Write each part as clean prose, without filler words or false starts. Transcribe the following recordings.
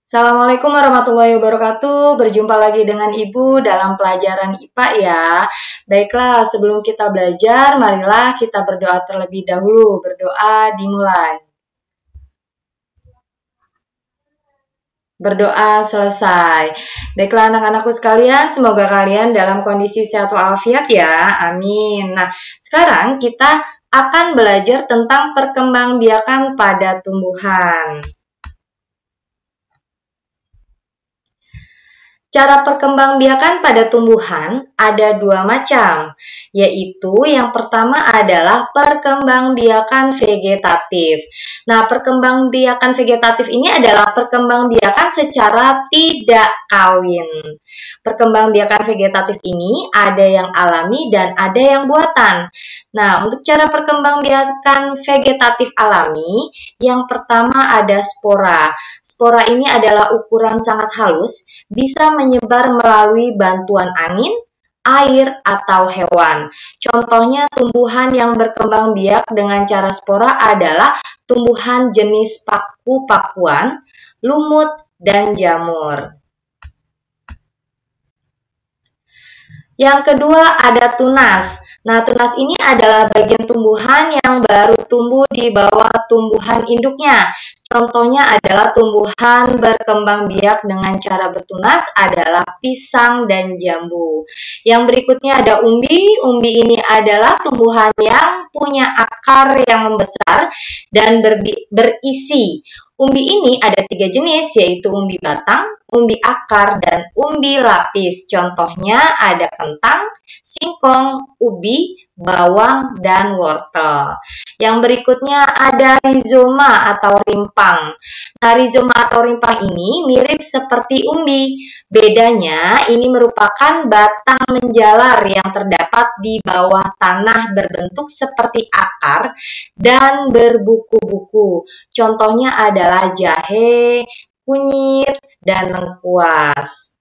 Assalamualaikum warahmatullahi wabarakatuh. Berjumpa lagi dengan Ibu dalam pelajaran IPA ya. Baiklah, sebelum kita belajar, marilah kita berdoa terlebih dahulu. Berdoa dimulai. Berdoa selesai. Baiklah anak-anakku sekalian, semoga kalian dalam kondisi sehat walafiat ya. Amin. Nah, sekarang kita akan belajar tentang perkembangbiakan pada tumbuhan. Cara perkembangbiakan pada tumbuhan ada dua macam, yaitu yang pertama adalah perkembangbiakan vegetatif. Nah, perkembangbiakan vegetatif ini adalah perkembangbiakan secara tidak kawin. Perkembangbiakan vegetatif ini ada yang alami dan ada yang buatan. Nah, untuk cara perkembangbiakan vegetatif alami, yang pertama ada spora. Spora ini adalah ukuran sangat halus, bisa menyebar melalui bantuan angin, air, atau hewan. Contohnya tumbuhan yang berkembang biak dengan cara spora adalah tumbuhan jenis paku-pakuan, lumut, dan jamur. Yang kedua ada tunas. Nah, tunas ini adalah bagian tumbuhan yang baru tumbuh di bawah tumbuhan induknya. Contohnya adalah tumbuhan berkembang biak dengan cara bertunas adalah pisang dan jambu. Yang berikutnya ada umbi. Umbi ini adalah tumbuhan yang punya akar yang membesar dan berisi. Umbi ini ada 3 jenis, yaitu umbi batang, umbi akar, dan umbi lapis. Contohnya ada kentang, singkong, ubi, bawang, dan wortel. Yang berikutnya ada rizoma atau rimpang. Nah, rizoma atau rimpang ini mirip seperti umbi. Bedanya, ini merupakan batang menjalar yang terdapat di bawah tanah berbentuk seperti akar dan berbuku-buku. Contohnya adalah jahe, kunyit, dan lengkuas.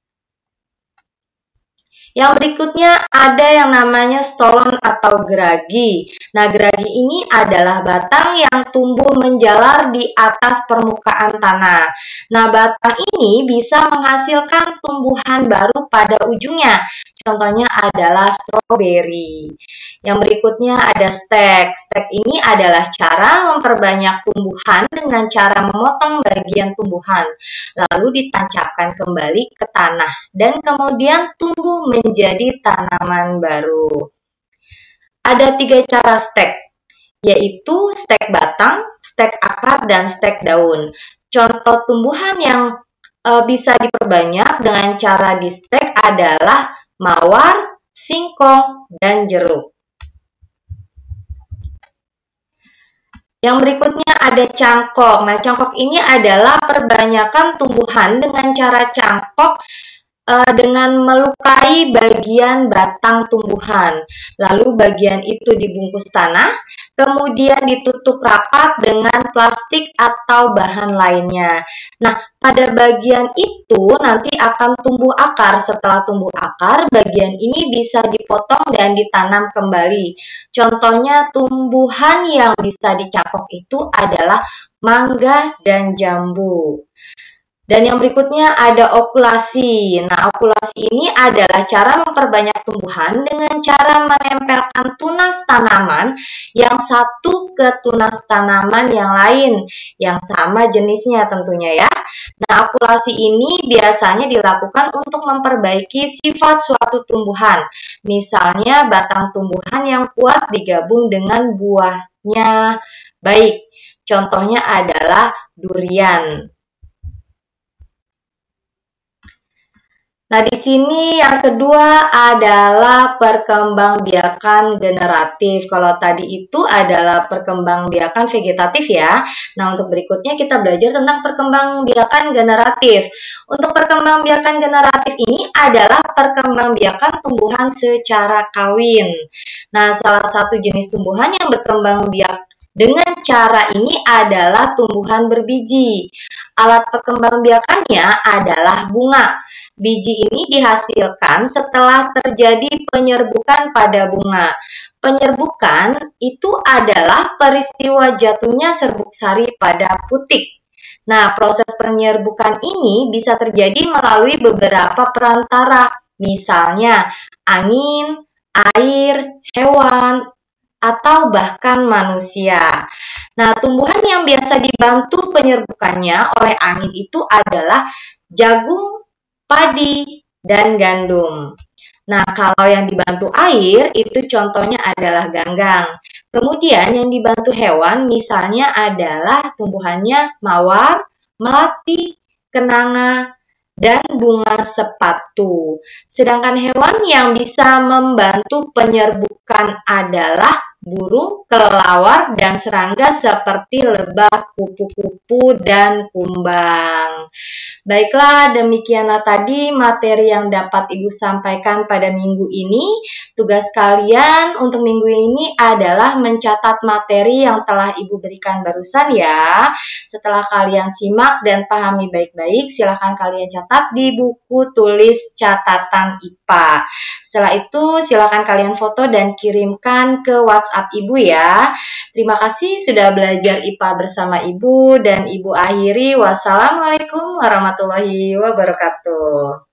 Yang berikutnya ada yang namanya stolon atau geragi. Nah, geragi ini adalah batang yang tumbuh menjalar di atas permukaan tanah. Nah, batang ini bisa menghasilkan tumbuhan baru pada ujungnya. Contohnya adalah stroberi. Yang berikutnya ada stek. Stek ini adalah cara memperbanyak tumbuhan dengan cara memotong bagian tumbuhan, lalu ditancapkan kembali ke tanah, dan kemudian tumbuh menjadi tanaman baru. Ada 3 cara stek, yaitu stek batang, stek akar, dan stek daun. Contoh tumbuhan yang bisa diperbanyak dengan cara di stek adalah mawar, singkong, dan jeruk. Yang berikutnya ada cangkok. Nah, cangkok ini adalah perbanyakan tumbuhan dengan cara cangkok dengan melukai bagian batang tumbuhan. Lalu bagian itu dibungkus tanah, kemudian ditutup rapat dengan plastik atau bahan lainnya. Nah, pada bagian itu nanti akan tumbuh akar. Setelah tumbuh akar, bagian ini bisa dipotong dan ditanam kembali. Contohnya tumbuhan yang bisa dicangkok itu adalah mangga dan jambu. Dan yang berikutnya ada okulasi. Nah, okulasi ini adalah cara memperbanyak tumbuhan dengan cara menempelkan tunas tanaman yang satu ke tunas tanaman yang lain, yang sama jenisnya tentunya ya. Nah, okulasi ini biasanya dilakukan untuk memperbaiki sifat suatu tumbuhan. Misalnya, batang tumbuhan yang kuat digabung dengan buahnya baik. Contohnya adalah durian. Nah, di sini yang kedua adalah perkembangbiakan generatif. Kalau tadi itu adalah perkembangbiakan vegetatif ya. Nah, untuk berikutnya kita belajar tentang perkembangbiakan generatif. Untuk perkembangbiakan generatif ini adalah perkembangbiakan tumbuhan secara kawin. Nah, salah satu jenis tumbuhan yang berkembang biak dengan cara ini adalah tumbuhan berbiji. Alat perkembangbiakannya adalah bunga. Biji ini dihasilkan setelah terjadi penyerbukan pada bunga. Penyerbukan itu adalah peristiwa jatuhnya serbuk sari pada putik. Nah, proses penyerbukan ini bisa terjadi melalui beberapa perantara, misalnya angin, air, hewan, atau bahkan manusia. Nah, tumbuhan yang biasa dibantu penyerbukannya oleh angin itu adalah jagung, padi, dan gandum. Nah, kalau yang dibantu air, itu contohnya adalah ganggang. Kemudian yang dibantu hewan misalnya adalah tumbuhannya mawar, melati, kenanga, dan bunga sepatu. Sedangkan hewan yang bisa membantu penyerbukan adalah burung, kelelawar, dan serangga seperti lebah, kupu-kupu, dan kumbang. Baiklah, demikianlah tadi materi yang dapat Ibu sampaikan pada minggu ini. Tugas kalian untuk minggu ini adalah mencatat materi yang telah Ibu berikan barusan ya. Setelah kalian simak dan pahami baik-baik, silakan kalian catat di buku tulis catatan IPA. Setelah itu, silakan kalian foto dan kirimkan ke WhatsApp Ibu ya. Terima kasih sudah belajar IPA bersama Ibu dan Ibu akhiri. Wassalamualaikum warahmatullahi wabarakatuh.